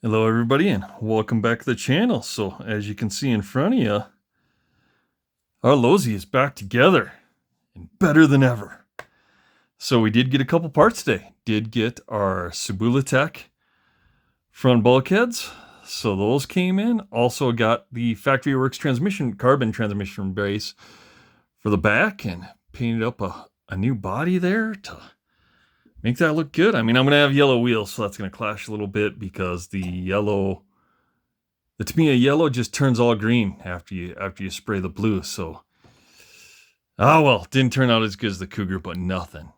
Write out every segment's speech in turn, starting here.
Hello everybody and welcome back to the channel. So as you can see in front of you, our Losi is back together and better than ever. So we did get a couple parts today. Did get our Subula Tech front bulkheads. So those came in. Also got the Factory Works carbon transmission brace for the back and painted up a new body there to make that look good. I mean, I'm going to have yellow wheels, so that's going to clash a little bit because the Tamiya yellow just turns all green after you spray the blue. So, well, didn't turn out as good as the Cougar, but nothing.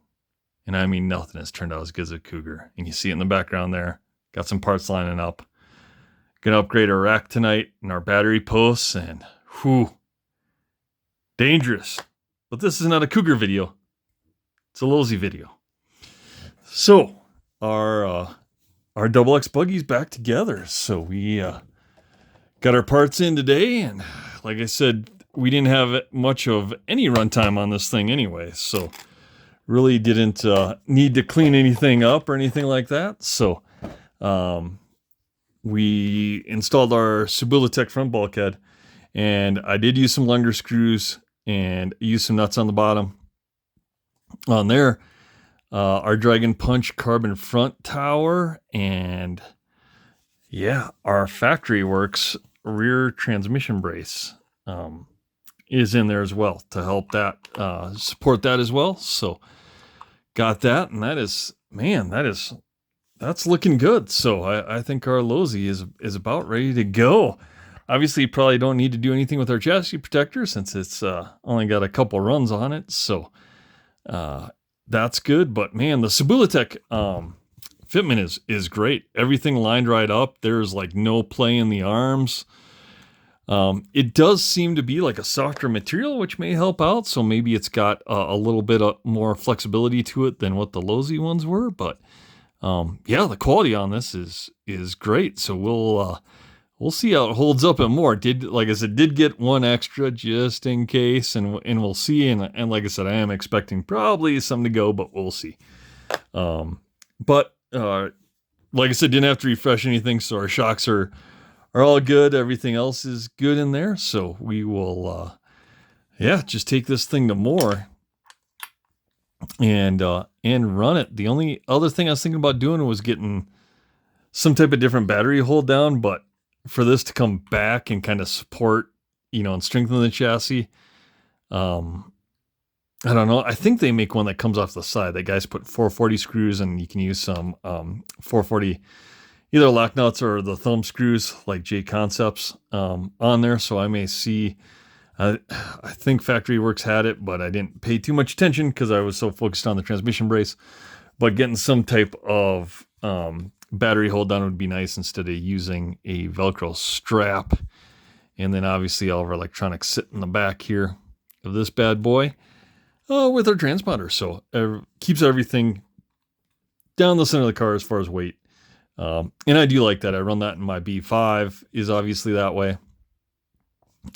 And I mean nothing has turned out as good as a Cougar. And you see it in the background there. Got some parts lining up. Gonna upgrade our rack tonight and our battery posts, and whew, dangerous. But this is not a Cougar video. It's a Losi video. So our double X buggy's back together. So we got our parts in today, and like I said, we didn't have much of any runtime on this thing anyway, so really didn't need to clean anything up or anything like that. So we installed our Subula Tech front bulkhead, and I did use some longer screws and use some nuts on the bottom on there. Our Dragon Punch carbon front tower, and yeah, our Factory Works rear transmission brace is in there as well to help that support that as well. So got that, and that's looking good. So I think our Losi is about ready to go. Obviously, probably don't need to do anything with our chassis protector since it's only got a couple runs on it. So that's good. But man, the Subula Tech fitment is great. Everything lined right up. There's like no play in the arms. It does seem to be like a softer material, which may help out. So maybe it's got a little bit more flexibility to it than what the Losi ones were. But yeah, the quality on this is great. So we'll see how it holds up and more. Like I said, did get one extra just in case, and we'll see. And like I said, I am expecting probably some to go, but we'll see. But like I said, didn't have to refresh anything, so our shocks are all good. Everything else is good in there. So we will, just take this thing to more and run it. The only other thing I was thinking about doing was getting some type of different battery hold down, but for this to come back and kind of support, and strengthen the chassis, I don't know. I think they make one that comes off the side. The guys put 440 screws, and you can use some 440 either lock nuts or the thumb screws like J Concepts on there. So I may see. I think Factory Works had it, but I didn't pay too much attention because I was so focused on the transmission brace. But getting some type of battery hold down would be nice instead of using a Velcro strap. And then obviously all of our electronics sit in the back here of this bad boy with our transponder. So keeps everything down the center of the car as far as weight. And I do like that. I run that in my B5 is obviously that way.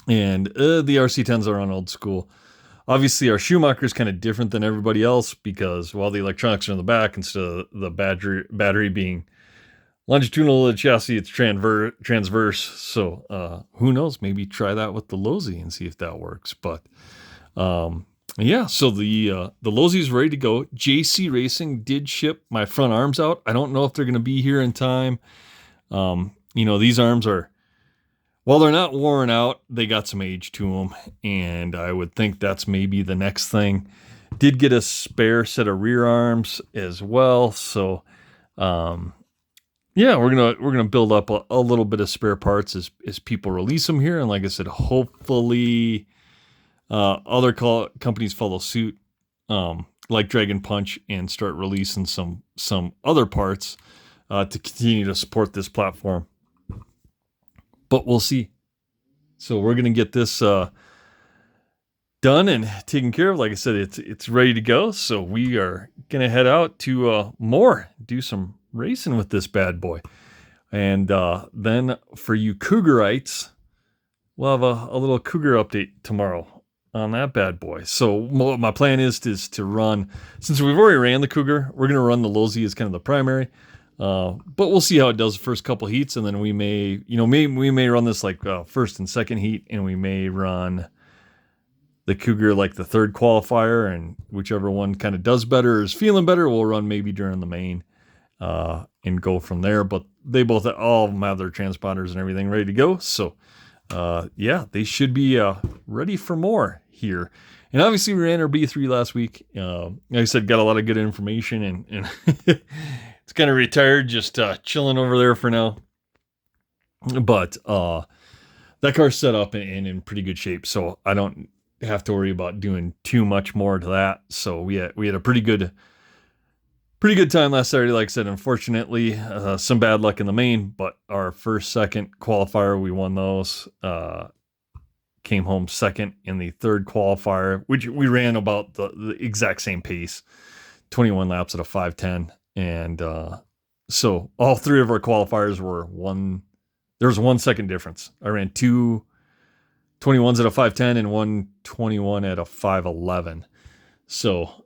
And the RC10s are on old school. Obviously, our Schumacher is kind of different than everybody else because while the electronics are in the back, instead of the battery being longitudinal to the chassis, it's transverse. So who knows? Maybe try that with the Losi and see if that works. But yeah, so the Losi is ready to go. JC Racing did ship my front arms out. I don't know if they're going to be here in time. These arms are, well, they're not worn out. They got some age to them, and I would think that's maybe the next thing. Did get a spare set of rear arms as well, so yeah, we're gonna build up a little bit of spare parts as people release them here, and like I said, hopefully other companies follow suit, like Dragon Punch, and start releasing some other parts to continue to support this platform. But we'll see. So we're going to get this done and taken care of. Like I said, it's ready to go. So we are going to head out to do some racing with this bad boy. And then for you Cougarites, we'll have a little Cougar update tomorrow on that bad boy. So my plan is to run, since we've already ran the Cougar, we're going to run the Losi as kind of the primary. But we'll see how it does the first couple heats, and then we may, we may run this like first and second heat, and we may run the Cougar like the third qualifier, and whichever one kind of does better or is feeling better, we'll run maybe during the main and go from there. But they both all of them have their transponders and everything ready to go. So yeah, they should be ready for more here. And obviously we ran our B3 last week. Like I said, got a lot of good information, and it's kind of retired, just chilling over there for now. But that car's set up and in pretty good shape, so I don't have to worry about doing too much more to that. So we had a pretty good time last Saturday. Like I said, unfortunately, some bad luck in the main, but our first, second qualifier, we won those. Came home second in the third qualifier, which we ran about the exact same pace, 21 laps at a 5:10. And so all three of our qualifiers were there was 1 second difference. I ran 2 21s at a 5:10 and 121 at a 5:11. So,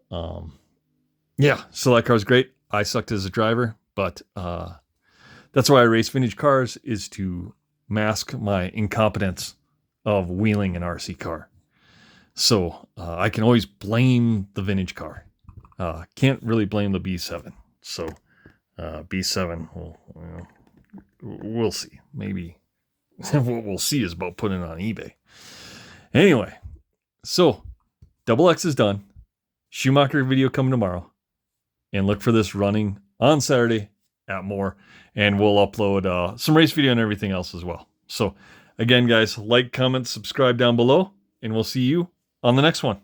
yeah, so that car's great. I sucked as a driver, but that's why I race vintage cars, is to mask my incompetence of wheeling an RC car. So I can always blame the vintage car. Can't really blame the B7. So B7, we'll see. Maybe what we'll see is about putting it on eBay. Anyway, so Double X is done. Schumacher video coming tomorrow. And look for this running on Saturday at Moore. And we'll upload some race video and everything else as well. So again, guys, like, comment, subscribe down below, and we'll see you on the next one.